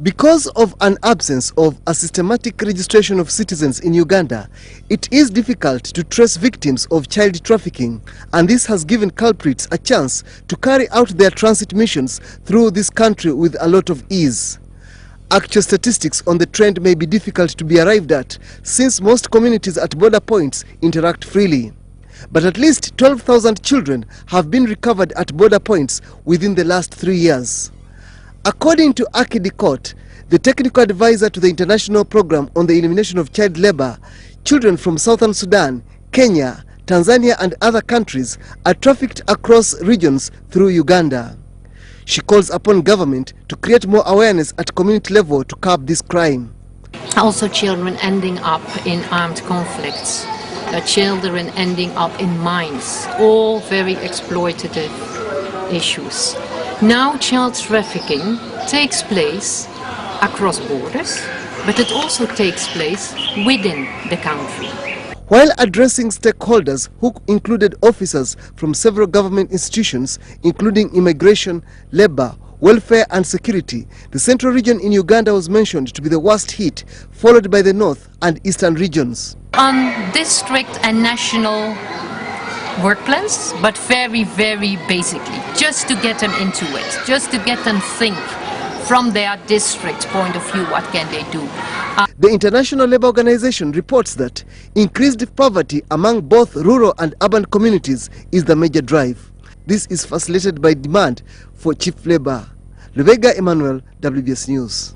Because of an absence of a systematic registration of citizens in Uganda, it is difficult to trace victims of child trafficking, and this has given culprits a chance to carry out their transit missions through this country with a lot of ease. Actual statistics on the trend may be difficult to be arrived at, since most communities at border points interact freely. But at least 12,000 children have been recovered at border points within the last 3 years. According to Akidi Court, the technical advisor to the International Program on the Elimination of Child Labor, children from Southern Sudan, Kenya, Tanzania and other countries are trafficked across regions through Uganda. She calls upon government to create more awareness at community level to curb this crime. Also children ending up in armed conflicts, children ending up in mines, all very exploitative issues. Now child trafficking takes place across borders, but it also takes place within the country. While addressing stakeholders who included officers from several government institutions, including immigration, labor, welfare and security, the central region in Uganda was mentioned to be the worst hit, followed by the north and eastern regions. On district and national work plans, but very, very basically, just to get them into it, just to get them think from their district point of view, what can they do. The International Labour Organization reports that increased poverty among both rural and urban communities is the major drive. This is facilitated by demand for cheap labor. Rebecca Emmanuel, WBS News.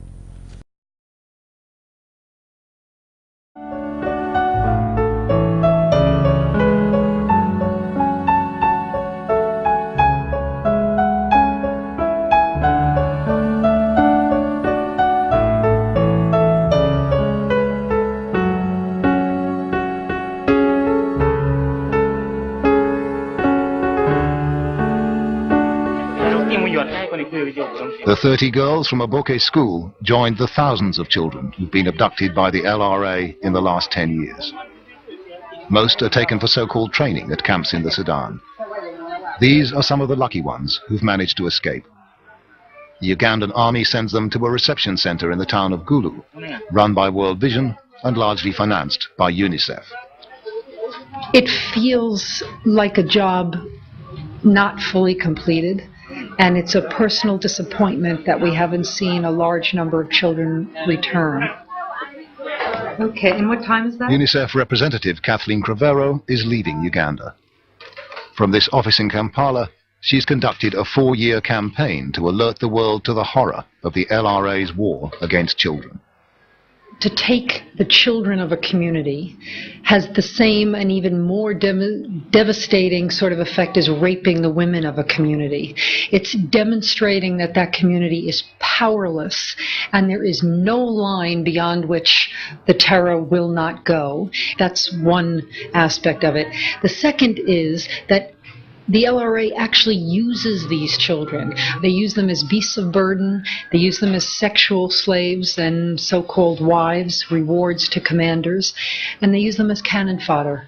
The 30 girls from a Boke school joined the thousands of children who've been abducted by the LRA in the last 10 years. Most are taken for so-called training at camps in the Sudan. These are some of the lucky ones who've managed to escape. The Ugandan army sends them to a reception center in the town of Gulu, run by World Vision and largely financed by UNICEF. It feels like a job not fully completed. And it's a personal disappointment that we haven't seen a large number of children return. Okay, and what time is that? UNICEF representative Kathleen Cravero is leaving Uganda. From this office in Kampala, she's conducted a 4-year campaign to alert the world to the horror of the LRA's war against children. To take the children of a community has the same and even more devastating sort of effect as raping the women of a community. It's demonstrating that that community is powerless and there is no line beyond which the terror will not go. That's one aspect of it. The second is that the LRA actually uses these children. They use them as beasts of burden. They use them as sexual slaves and so-called wives, rewards to commanders, and they use them as cannon fodder.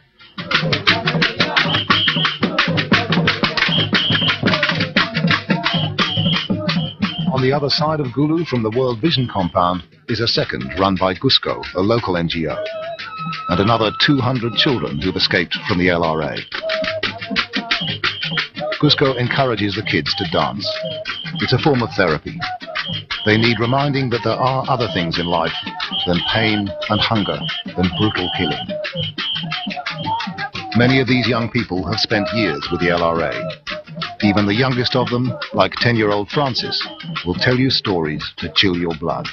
On the other side of Gulu from the World Vision compound is a second run by Gusco, a local NGO, and another 200 children who've escaped from the LRA. Gusco encourages the kids to dance. It's a form of therapy. They need reminding that there are other things in life than pain and hunger and brutal killing. Many of these young people have spent years with the LRA. Even the youngest of them, like 10-year-old Francis, will tell you stories to chill your blood.